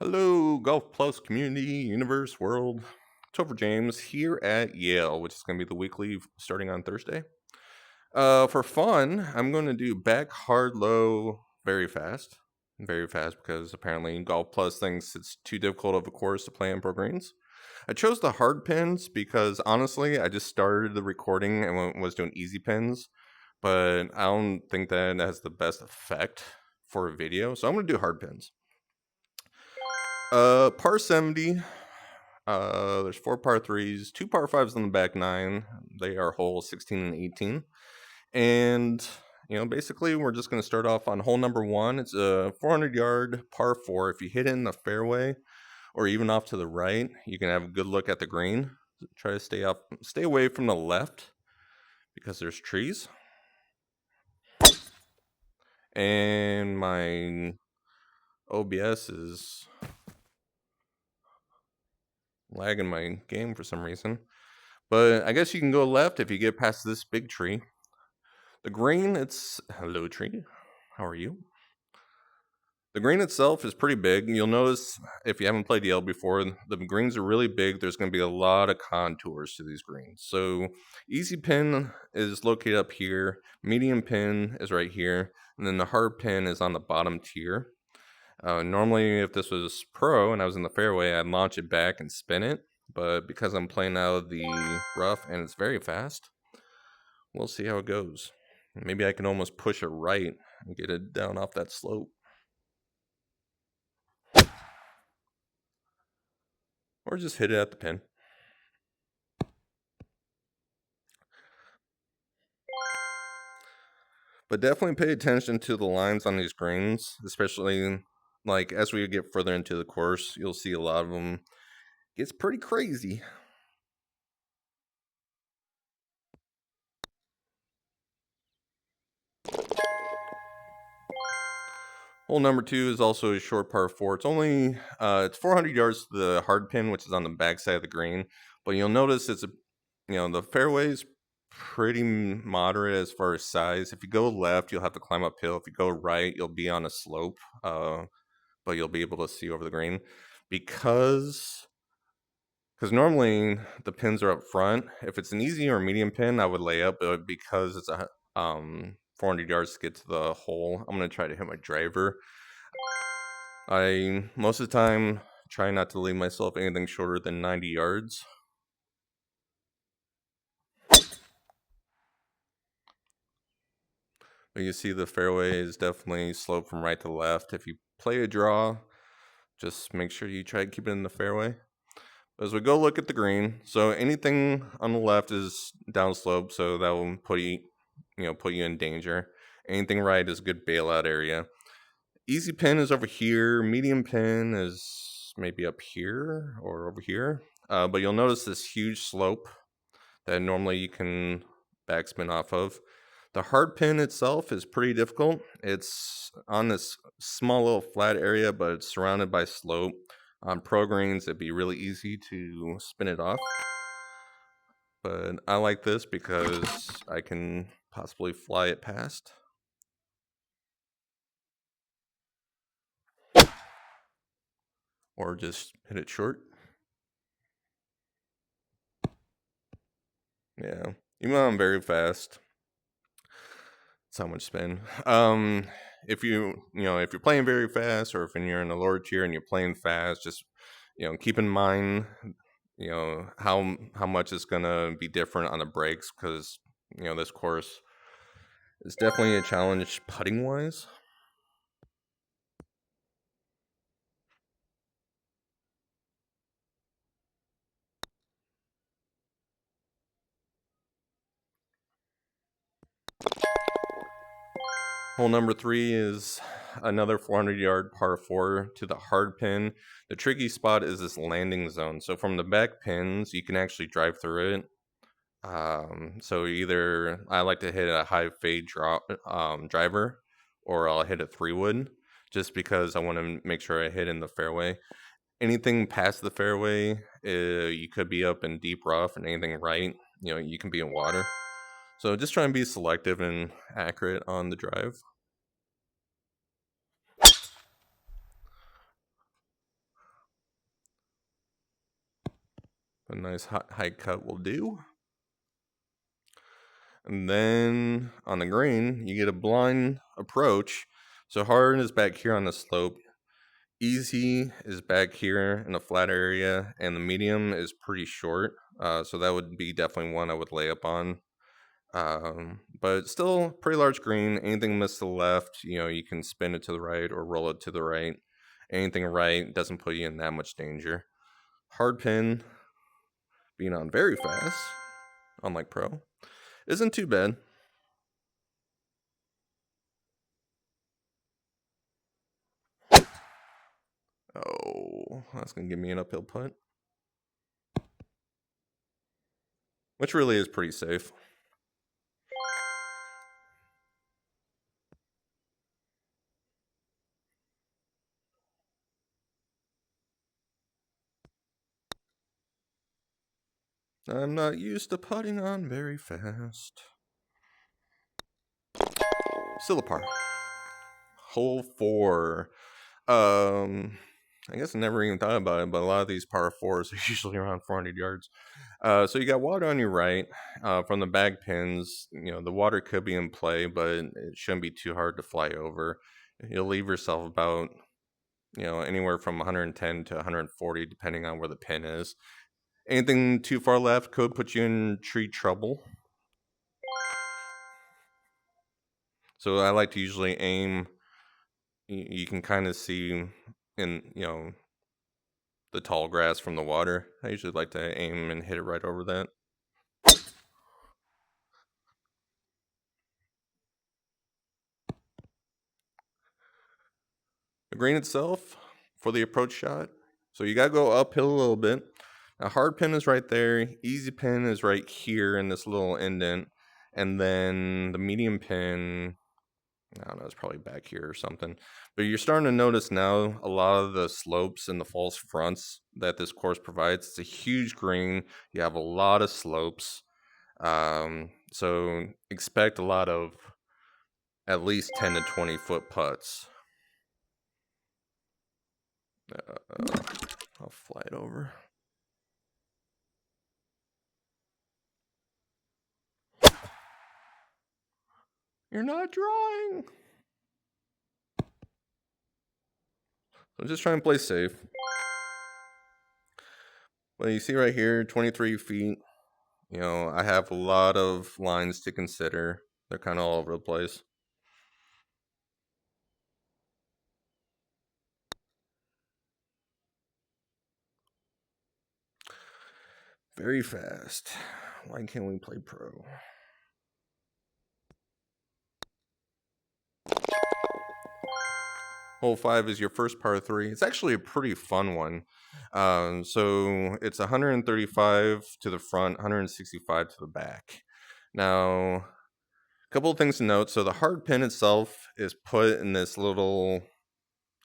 Hello, Golf Plus community, universe, world. Topher James here at Yale, which is going to be the weekly starting on Thursday. For fun, I'm going to do back hard, low, very fast. Very fast because apparently Golf Plus thinks it's too difficult of a course to play on pro greens. I chose the hard pins because honestly, I just started the recording and was doing easy pins, but I don't think that has the best effect for a video, so I'm going to do hard pins. Par 70. There's four par threes, two par fives on the back nine. They are holes 16 and 18. And, basically, we're just going to start off on hole number one. It's a 400-yard par four. If you hit it in the fairway or even off to the right, you can have a good look at the green. Try to stay away from the left because there's trees. And my OBS is lagging my game for some reason. But I guess you can go left if you get past this big tree. The green, it's hello tree. How are you? The green itself is pretty big. You'll notice if you haven't played Yale before, the greens are really big. There's going to be a lot of contours to these greens. So easy pin is located up here. Medium pin is right here. And then the hard pin is on the bottom tier. Normally, if this was pro and I was in the fairway, I'd launch it back and spin it. But because I'm playing out of the rough and it's very fast, we'll see how it goes. Maybe I can almost push it right and get it down off that slope. Or just hit it at the pin. But definitely pay attention to the lines on these greens, especially like as we get further into the course, you'll see a lot of them. It's pretty crazy. Hole number two is also a short par four. It's 400 yards to the hard pin, which is on the back side of the green. But you'll notice the fairway's pretty moderate as far as size. If you go left, you'll have to climb uphill. If you go right, you'll be on a slope, but you'll be able to see over the green because normally the pins are up front. If it's an easy or medium pin, I would lay up, but because it's a 400 yards to get to the hole, I'm going to try to hit my driver. I most of the time try not to leave myself anything shorter than 90 yards. But you see the fairway is definitely sloped from right to left. If you play a draw, just make sure you try to keep it in the fairway. As we go look at the green, so anything on the left is downslope, so that will put you in danger. Anything right is a good bailout area. Easy pin is over here. Medium pin is maybe up here or over here. But you'll notice this huge slope that normally you can backspin off of. The hard pin itself is pretty difficult. It's on this small little flat area, but it's surrounded by slope. On pro greens, it'd be really easy to spin it off. But I like this because I can possibly fly it past. Or just hit it short. Yeah. Even though I'm very fast, it's how much spin. If you're playing very fast, or if you're in the lower tier and you're playing fast, just keep in mind how much it's gonna be different on the breaks because this course is definitely a challenge putting wise. Hole number three is another 400-yard par four to the hard pin. The tricky spot is this landing zone. So from the back pins, you can actually drive through it. So either I like to hit a high fade driver, or I'll hit a 3-wood, just because I want to make sure I hit in the fairway. Anything past the fairway, you could be up in deep rough, and anything right, you can be in water. So just try and be selective and accurate on the drive. A nice high cut will do. And then on the green, you get a blind approach. So hard is back here on the slope. Easy is back here in a flat area, and the medium is pretty short. So that would be definitely one I would lay up on. But still pretty large green. Anything missed to the left, you can spin it to the right or roll it to the right. Anything right doesn't put you in that much danger. Hard pin being on very fast, unlike pro, isn't too bad. Oh, that's going to give me an uphill putt. Which really is pretty safe. I'm not used to putting on very fast. Still a par. Hole 4. I guess I never even thought about it, but a lot of these par 4s are usually around 400 yards. So you got water on your right. From the bag pins, the water could be in play, but it shouldn't be too hard to fly over. You'll leave yourself about, anywhere from 110 to 140, depending on where the pin is. Anything too far left could put you in tree trouble. So I like to usually aim. You can kind of see in, the tall grass from the water. I usually like to aim and hit it right over that. The green itself for the approach shot. So you got to go uphill a little bit. A hard pin is right there. Easy pin is right here in this little indent. And then the medium pin, I don't know, it's probably back here or something. But you're starting to notice now a lot of the slopes and the false fronts that this course provides. It's a huge green. You have a lot of slopes. So expect a lot of at least 10 to 20 foot putts. I'll fly it over. You're not drawing. So just try and play safe. Well, you see right here, 23 feet. I have a lot of lines to consider. They're kind of all over the place. Very fast. Why can't we play pro? Hole 5 is your first par 3. It's actually a pretty fun one. So it's 135 to the front, 165 to the back. Now, a couple of things to note. So the hard pin itself is put in this little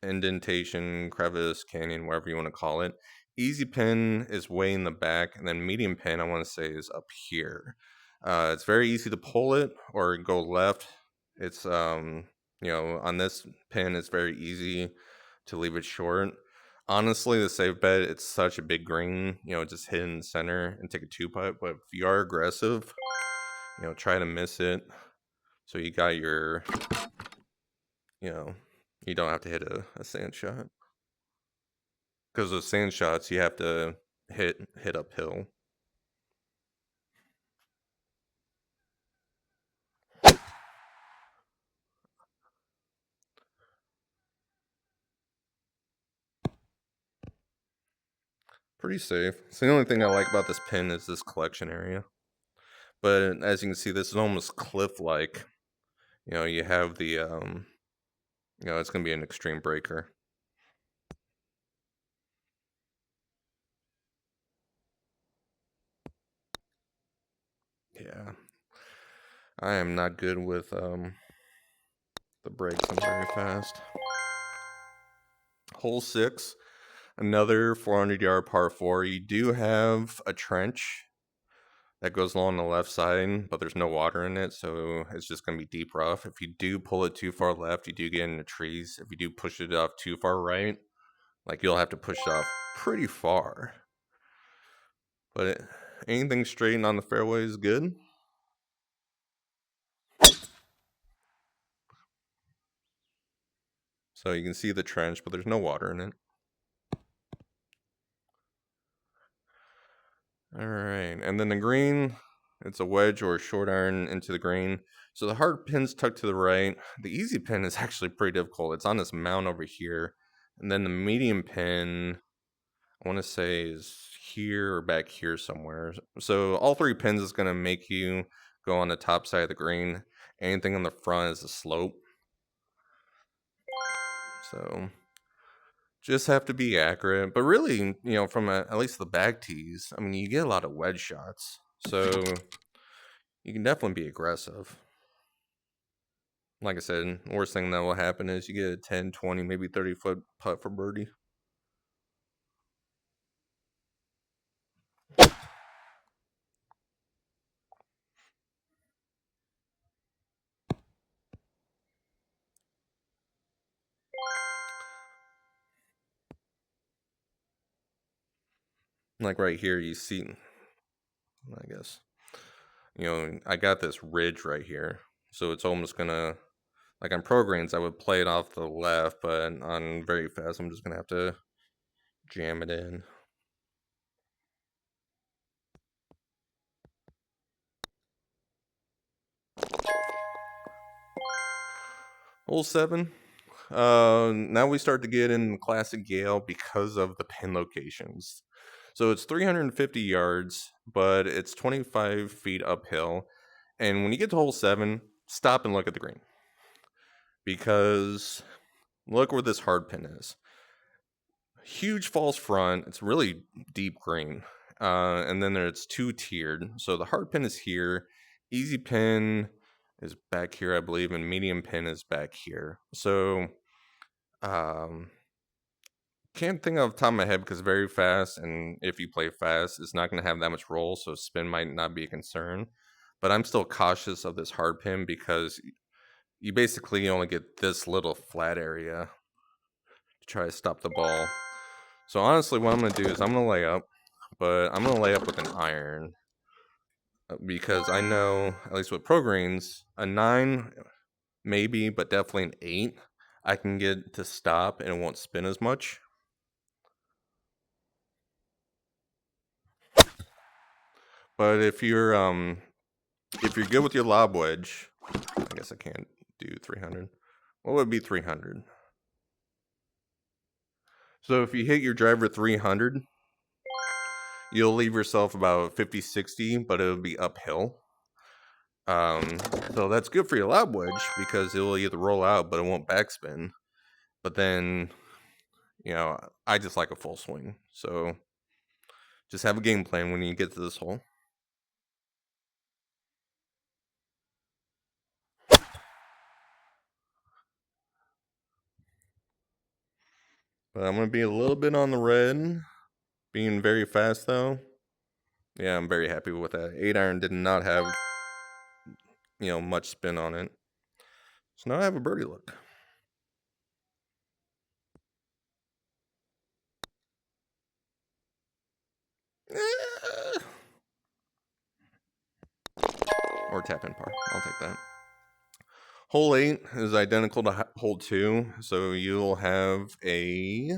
indentation, crevice, canyon, whatever you want to call it. Easy pin is way in the back, and then medium pin, I want to say, is up here. It's very easy to pull it or go left. It's on this pin, it's very easy to leave it short. Honestly, the safe bet, it's such a big green, just hit in the center and take a 2-putt. But if you are aggressive, try to miss it. So you got your, you don't have to hit a sand shot. Because with sand shots, you have to hit uphill. Pretty safe. So the only thing I like about this pin is this collection area. But as you can see, this is almost cliff-like. You have the, it's going to be an extreme breaker. Yeah. I am not good with the breaks. I'm very fast. Hole 6, another 400-yard par 4. You do have a trench that goes along the left side, but there's no water in it, so it's just going to be deep rough. If you do pull it too far left, you do get into trees. If you do push it off too far right, you'll have to push it off pretty far. But anything straight and on the fairway is good. So you can see the trench, but there's no water in it. All right, and then the green, it's a wedge or a short iron into the green. So the hard pin's tucked to the right. The easy pin is actually pretty difficult. It's on this mound over here. And then the medium pin, I want to say, is here or back here somewhere. So all three pins is going to make you go on the top side of the green. Anything on the front is a slope. So just have to be accurate. But really, from at least the back tees, I mean, you get a lot of wedge shots. So you can definitely be aggressive. Like I said, worst thing that will happen is you get a 10, 20, maybe 30-foot putt for birdie. Like right here, you see, I guess, I got this ridge right here. So it's almost going to, like on pro greens, I would play it off the left, but on very fast, I'm just going to have to jam it in. Hole 7. Now we start to get in classic Yale because of the pin locations. So it's 350 yards, but it's 25 feet uphill. And when you get to hole 7, stop and look at the green. Because look where this hard pin is. Huge false front. It's really deep green. And then it's 2-tiered. So the hard pin is here. Easy pin is back here, I believe, and medium pin is back here. So can't think off the top of my head because very fast, and if you play fast, it's not going to have that much roll, so spin might not be a concern. But I'm still cautious of this hard pin because you basically only get this little flat area to try to stop the ball. So honestly, what I'm going to do is I'm going to lay up, but I'm going to lay up with an iron because I know, at least with pro greens, a 9 maybe, but definitely an 8, I can get to stop and it won't spin as much. But if you're good with your lob wedge, I guess I can't do 300. What would be 300? So if you hit your driver 300, you'll leave yourself about 50, 60, but it'll be uphill. So that's good for your lob wedge because it'll either roll out, but it won't backspin. But then, I just like a full swing. So just have a game plan when you get to this hole. But I'm going to be a little bit on the red, being very fast though. Yeah, I'm very happy with that. 8-iron did not have, much spin on it. So now I have a birdie look. Or tap in par. I'll take that. Hole 8 is identical to hole 2. So you'll have a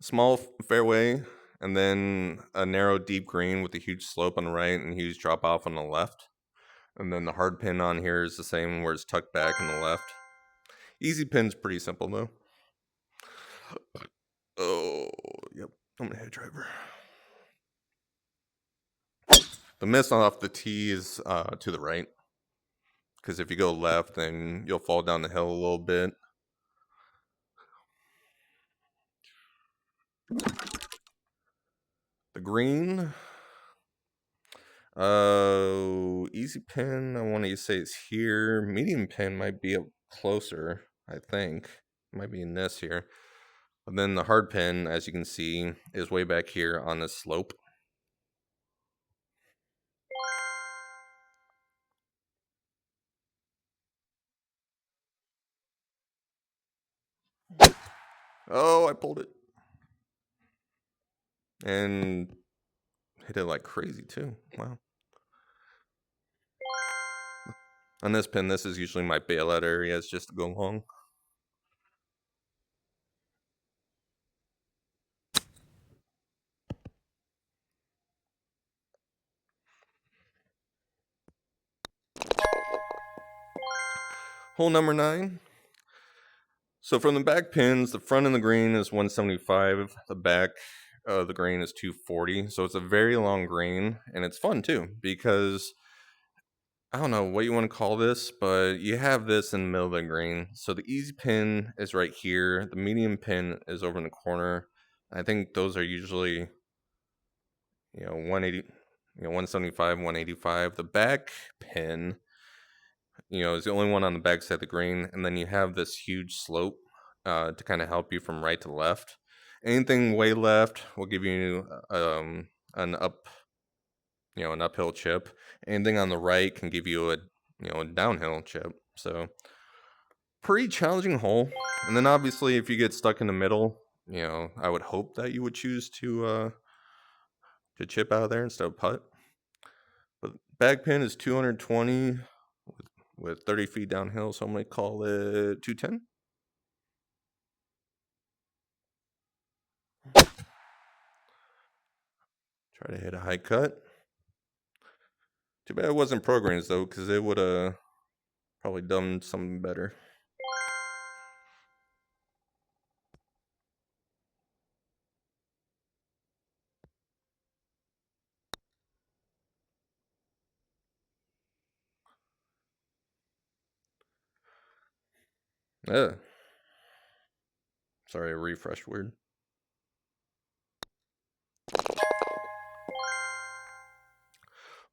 small fairway and then a narrow deep green with a huge slope on the right and a huge drop off on the left. And then the hard pin on here is the same where it's tucked back on the left. Easy pin's pretty simple though. Oh, yep. I'm gonna hit a driver. The miss off the tee is to the right. Because if you go left, then you'll fall down the hill a little bit. The green. Easy pin, I want to say it's here. Medium pin might be up closer, I think. Might be in this here. And then the hard pin, as you can see, is way back here on the slope. Oh, I pulled it. and hit it like crazy too. Wow. On this pin, this is usually my bailout areas just to go long. Hole number 9. So from the back pins, the front of the green is 175. The back of the green is 240. So it's a very long green, and it's fun too because I don't know what you want to call this, but you have this in the middle of the green. So the easy pin is right here. The medium pin is over in the corner. I think those are usually 180, 175, 185. The back pin, is the only one on the back side of the green, and then you have this huge slope to kind of help you from right to left. Anything way left will give you an an uphill chip. Anything on the right can give you a downhill chip. So pretty challenging hole. And then obviously if you get stuck in the middle, I would hope that you would choose to chip out of there instead of putt. But bag pin is 220 with 30 feet downhill, so I'm going to call it 210. Try to hit a high cut. Too bad it wasn't pro greens though, because it would have probably done something better. Yeah. Sorry, I refreshed weird.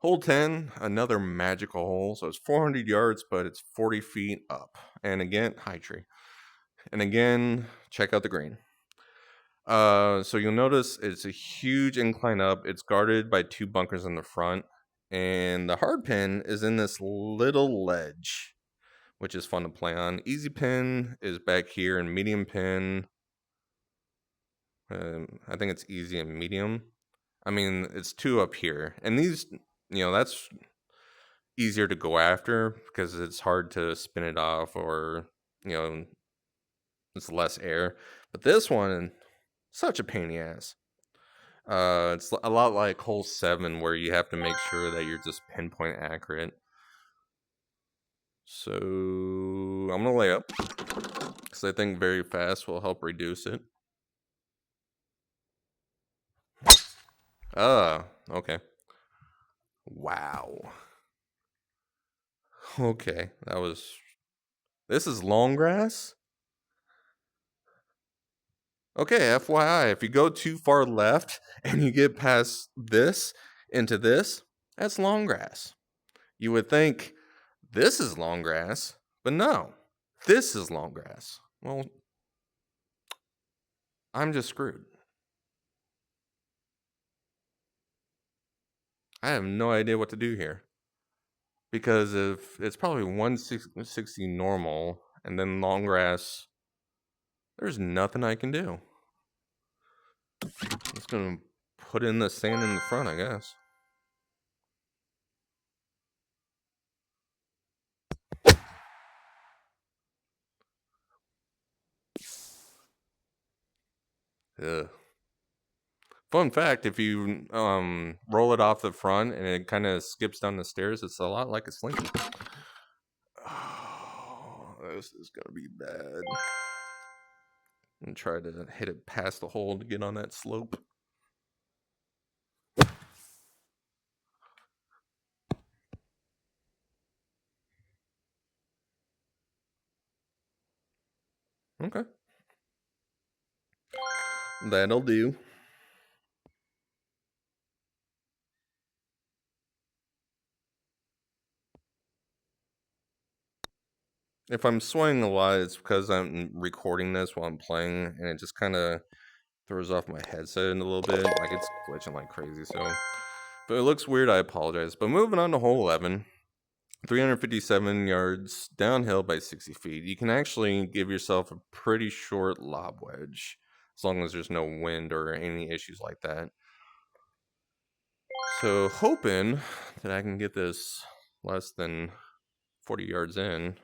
Hole 10, another magical hole. So it's 400 yards, but it's 40 feet up. And again, high tree. And again, check out the green. So you'll notice it's a huge incline up. It's guarded by 2 bunkers in the front. And the hard pin is in this little ledge, which is fun to play on. Easy pin is back here, and medium pin, I think it's easy and medium. I mean, it's 2 up here. And these, that's easier to go after because it's hard to spin it off, or it's less air. But this one, such a pain in the ass. It's a lot like hole 7 where you have to make sure that you're just pinpoint accurate. So I'm gonna lay up because I think very fast will help reduce it. Okay. Wow. Okay, this is long grass? Okay, FYI, if you go too far left and you get past this into this, that's long grass. You would think this is long grass, but no, this is long grass. Well, I'm just screwed. I have no idea what to do here. Because if it's probably 160 normal and then long grass, there's nothing I can do. I'm just going to put in the sand in the front, I guess. Ugh. Fun fact, if you roll it off the front and it kind of skips down the stairs, it's a lot like a slinky. Oh, this is going to be bad. And try to hit it past the hole to get on that slope. Okay. That'll do. If I'm swaying a lot, it's because I'm recording this while I'm playing, and it just kind of throws off my headset in a little bit. Like, it's glitching like crazy, so. But it looks weird, I apologize. But moving on to hole 11, 357 yards downhill by 60 feet. You can actually give yourself a pretty short lob wedge. as long as there's no wind or any issues like that. So hoping that I can get this less than 40 yards in.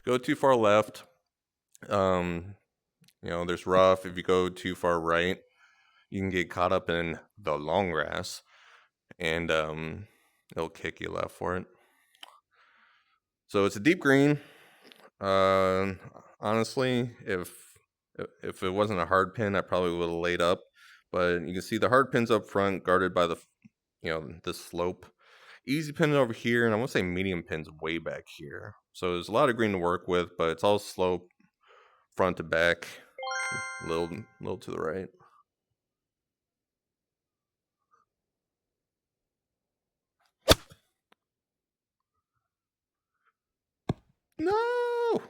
Go too far left. There's rough. If you go too far right, you can get caught up in the long grass, and it'll kick you left for it. So it's a deep green. Honestly, if it wasn't a hard pin, I probably would have laid up. But you can see the hard pins up front, guarded by the slope. Easy pin over here, and I want to say medium pin's way back here. So there's a lot of green to work with, but it's all slope, front to back, little to the right. No!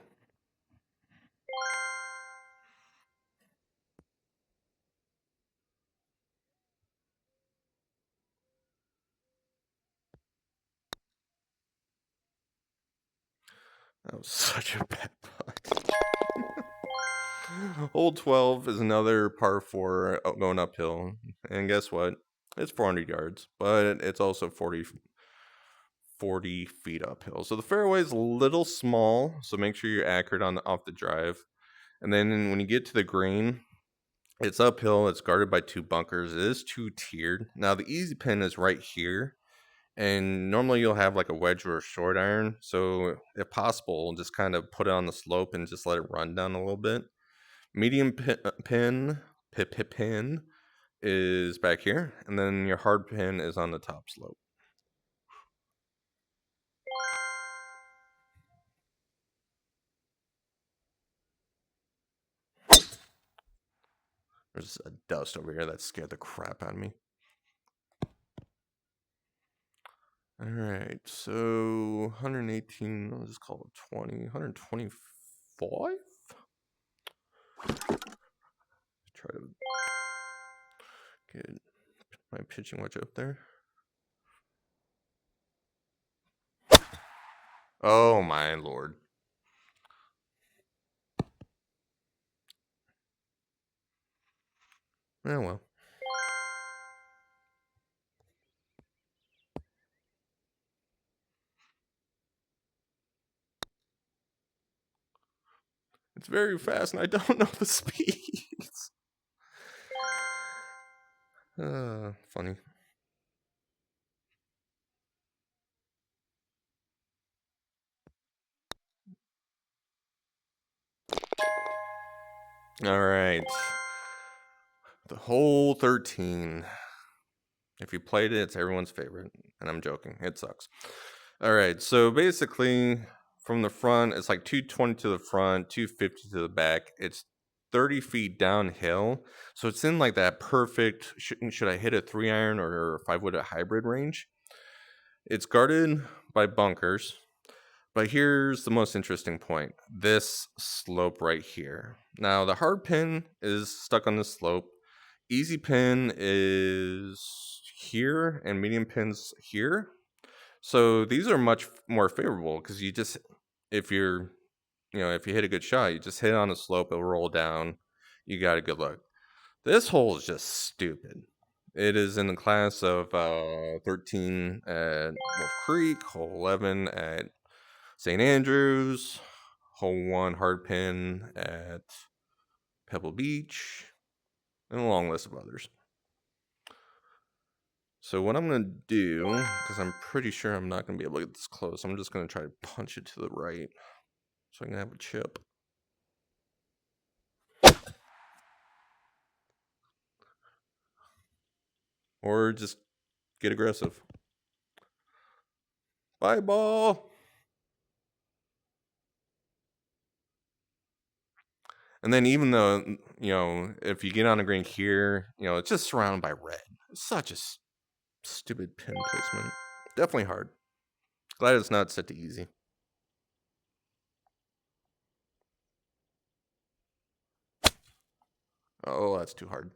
That was such a bad putt. Hole 12 is another par 4 going uphill. And guess what? It's 400 yards, but it's also 40 feet uphill. So the fairway is a little small, so make sure you're accurate off the drive. And then when you get to the green, it's uphill. It's guarded by 2 bunkers. It is 2-tiered. Now the easy pin is right here. And normally you'll have like a wedge or a short iron. So if possible, just kind of put it on the slope and just let it run down a little bit. Medium pin is back here. And then your hard pin is on the top slope. There's a dust over here that scared the crap out of me. All right, so 118, I'll just call it 20, 125? Try to get my pitching wedge up there. Oh my lord. Oh well. It's very fast and I don't know the speeds. Funny. All right. The hole 13. If you played it, it's everyone's favorite. And I'm joking. It sucks. All right. So basically, from the front, it's like 220 to the front, 250 to the back. It's 30 feet downhill. So it's in like that perfect, should I hit a 3-iron or 5-wood hybrid range? It's guarded by bunkers. But here's the most interesting point. This slope right here. Now, the hard pin is stuck on the slope. Easy pin is here and medium pin's here. So these are much more favorable because you just, if you hit a good shot, you just hit it on the slope, it'll roll down. You got a good look. This hole is just stupid. It is in the class of 13 at Wolf Creek, hole 11 at St. Andrews, hole 1 hard pin at Pebble Beach, and a long list of others. So what I'm going to do, because I'm pretty sure I'm not going to be able to get this close, I'm just going to try to punch it to the right so I can have a chip. Or just get aggressive. Bye, ball! And then even though, if you get on the green here, it's just surrounded by red. It's such a stupid pin placement. Definitely hard. Glad it's not set to easy. Oh, that's too hard.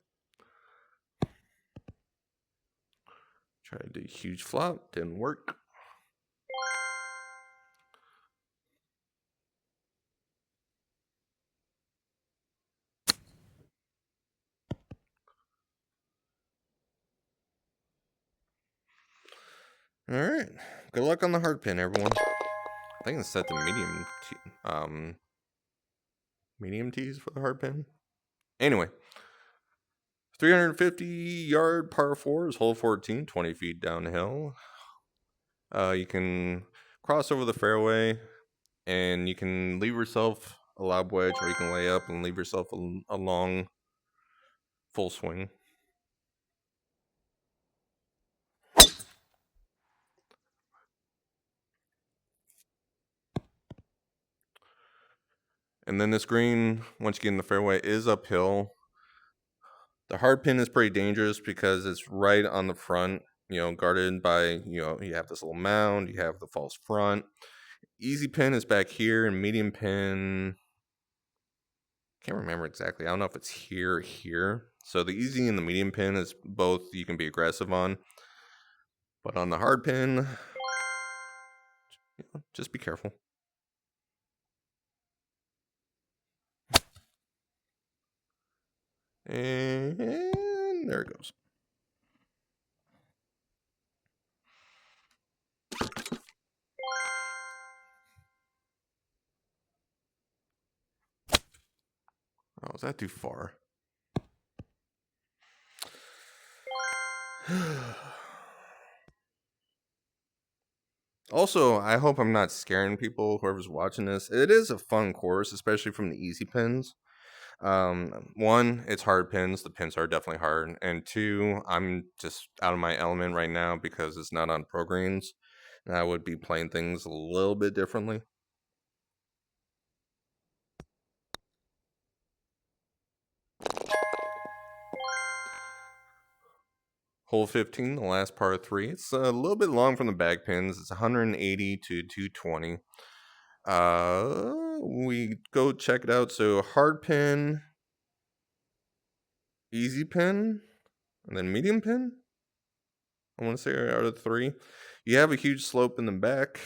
Tried to do a huge flop. Didn't work. Alright. Good luck on the hard pin, everyone. I think it's set to medium tees for the hard pin. Anyway, 350-yard par 4 is hole 14, 20 feet downhill. You can cross over the fairway, and you can leave yourself a lob wedge, or you can lay up and leave yourself a long full swing. And then this green, once you get in the fairway, is uphill. The hard pin is pretty dangerous because it's right on the front, guarded by, you have this little mound, you have the false front. Easy pin is back here, and medium pin, can't remember exactly. I don't know if it's here or here. So the easy and the medium pin is both you can be aggressive on. But on the hard pin, just be careful. And there it goes. Oh, is that too far? Also, I hope I'm not scaring people, whoever's watching this. It is a fun course, especially from the easy pins. One, it's hard pins. The pins are definitely hard. And two, I'm just out of my element right now because it's not on pro greens. And I would be playing things a little bit differently. Hole 15, the last par 3. It's a little bit long from the back pins. It's 180 to 220. We go check it out. So hard pin, easy pin, and then medium pin. I want to say out of the 3. You have a huge slope in the back.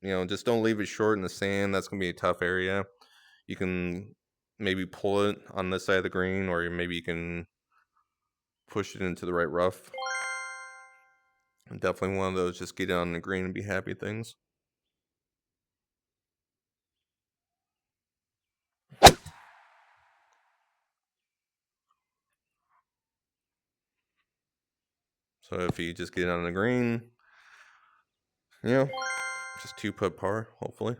Just don't leave it short in the sand. That's gonna be a tough area. You can maybe pull it on this side of the green, or maybe you can push it into the right rough. Definitely one of those just get it on the green and be happy things. So if you just get it on the green, just 2-putt par, hopefully.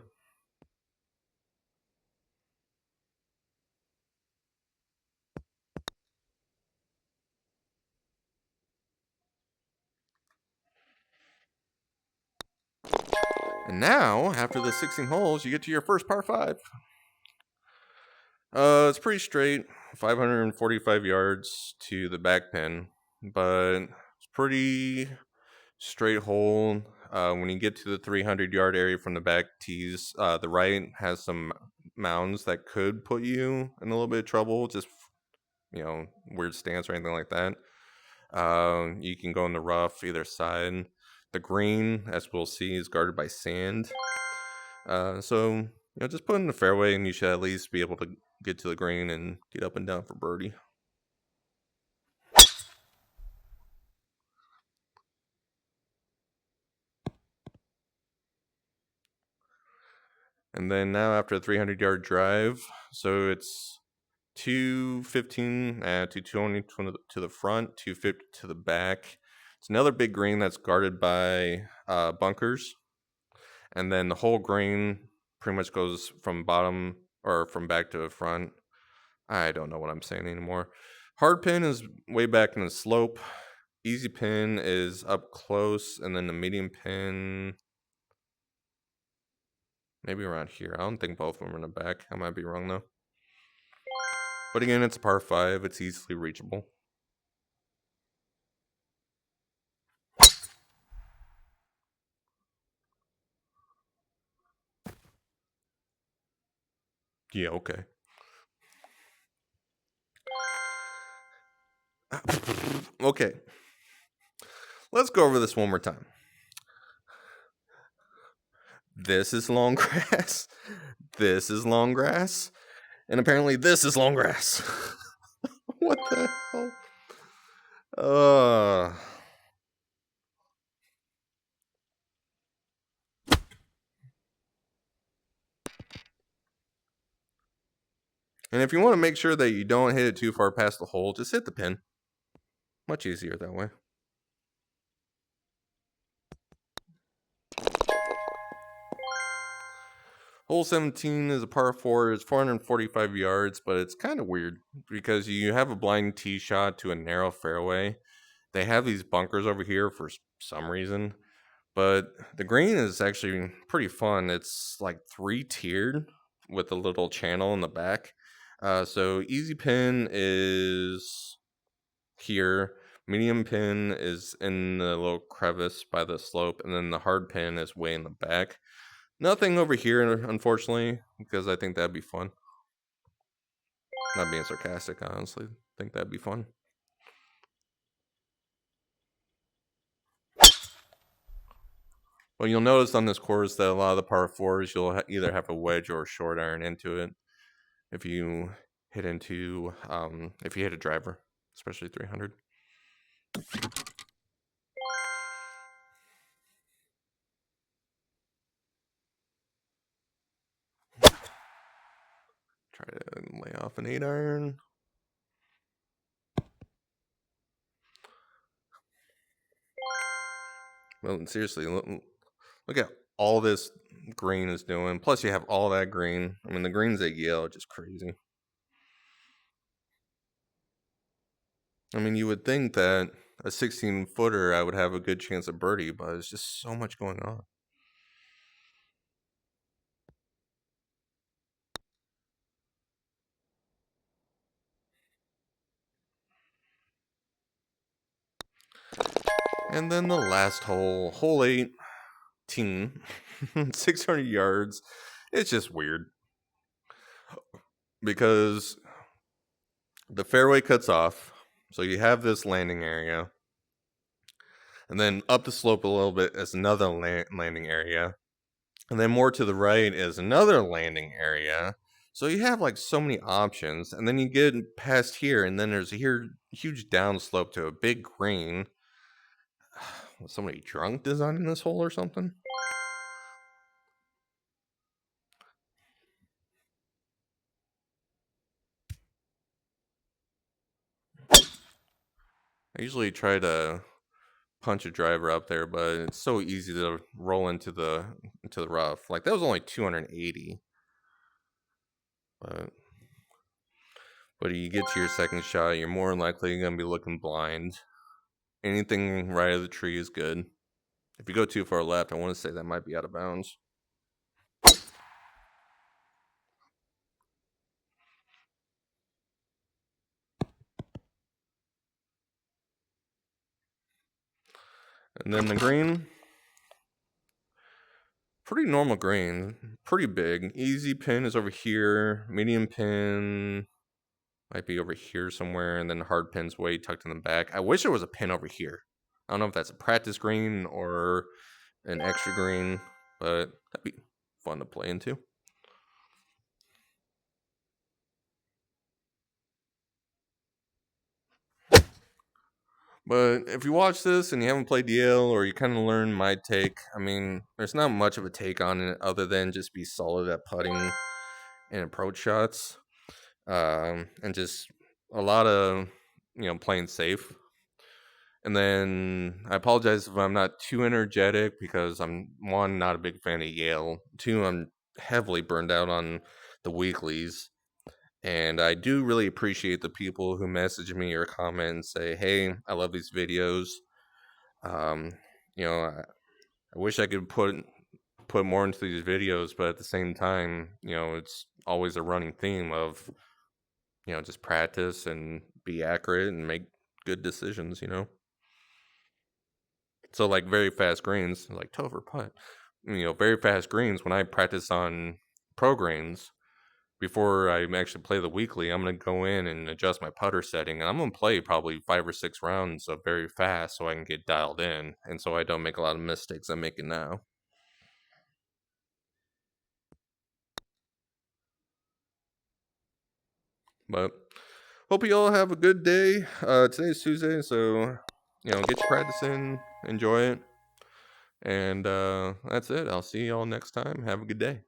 And now, after the 16 holes, you get to your first par 5. It's pretty straight, 545 yards to the back pin, but it's pretty straight hole. When you get to the 300-yard area from the back tees, the right has some mounds that could put you in a little bit of trouble, just, weird stance or anything like that. You can go in the rough either side. The green, as we'll see, is guarded by sand. So just put in the fairway, and you should at least be able to get to the green and get up and down for birdie. And then now after a 300-yard drive, so it's 215 to 220 to the front, 250 to the back. It's another big green that's guarded by bunkers. And then the whole green pretty much goes from bottom or from back to the front. I don't know what I'm saying anymore. Hard pin is way back in the slope. Easy pin is up close, and then the medium pin maybe around here. I don't think both of them are in the back. I might be wrong though. But again, it's a par 5. It's easily reachable. Yeah, okay. Okay. Let's go over this one more time. This is long grass. This is long grass. And apparently this is long grass. What the hell? And if you want to make sure that you don't hit it too far past the hole, just hit the pin. Much easier that way. Hole 17 is a par 4. It's 445 yards, but it's kind of weird because you have a blind tee shot to a narrow fairway. They have these bunkers over here for some reason, but the green is actually pretty fun. It's like 3-tiered with a little channel in the back. So easy pin is here. Medium pin is in the little crevice by the slope, and then the hard pin is way in the back. Nothing over here, unfortunately, because I think that'd be fun. Not being sarcastic, I honestly think that'd be fun. Well, you'll notice on this course that a lot of the par 4s, you'll either have a wedge or a short iron into it. If you hit if you hit a driver, especially 300. Try to lay off an 8-iron. Well, seriously, look at all this green is doing. Plus, you have all that green. I mean, the greens at Yale are just crazy. I mean, you would think that a 16-footer, I would have a good chance of birdie, but there's just so much going on. And then the last hole, hole 18, 600 yards. It's just weird because the fairway cuts off. So you have this landing area. And then up the slope a little bit is another landing area. And then more to the right is another landing area. So you have like so many options. And then you get past here, and then there's a huge downslope to a big green. Was somebody drunk designing this hole or something? I usually try to punch a driver up there, but it's so easy to roll into the rough. Like that was only 280. But you get to your second shot, you're more likely going to be looking blind. Anything right of the tree is good. If you go too far left, I want to say that might be out of bounds. And then the green, pretty normal green, pretty big. Easy pin is over here. Medium pin might be over here somewhere, and then hard pin's way tucked in the back. I wish there was a pin over here. I don't know if that's a practice green or an extra green, but that'd be fun to play into. But if you watch this and you haven't played Yale, or you kind of learn my take, I mean, there's not much of a take on it other than just be solid at putting and approach shots, and just a lot of playing safe. And then I apologize if I'm not too energetic because I'm, one, not a big fan of Yale. Two, I'm heavily burned out on the weeklies. And I do really appreciate the people who message me or comment and say, "Hey, I love these videos." Um, I wish I could put more into these videos, but at the same time, it's always a running theme of, just practice and be accurate and make good decisions. So like very fast greens, like Topher putt, very fast greens. When I practice on pro greens, before I actually play the weekly, I'm going to go in and adjust my putter setting. And I'm going to play probably 5 or 6 rounds of very fast so I can get dialed in. And so I don't make a lot of mistakes I'm making now. But hope you all have a good day. Today's Tuesday, so, get your practice in, enjoy it. And that's it. I'll see you all next time. Have a good day.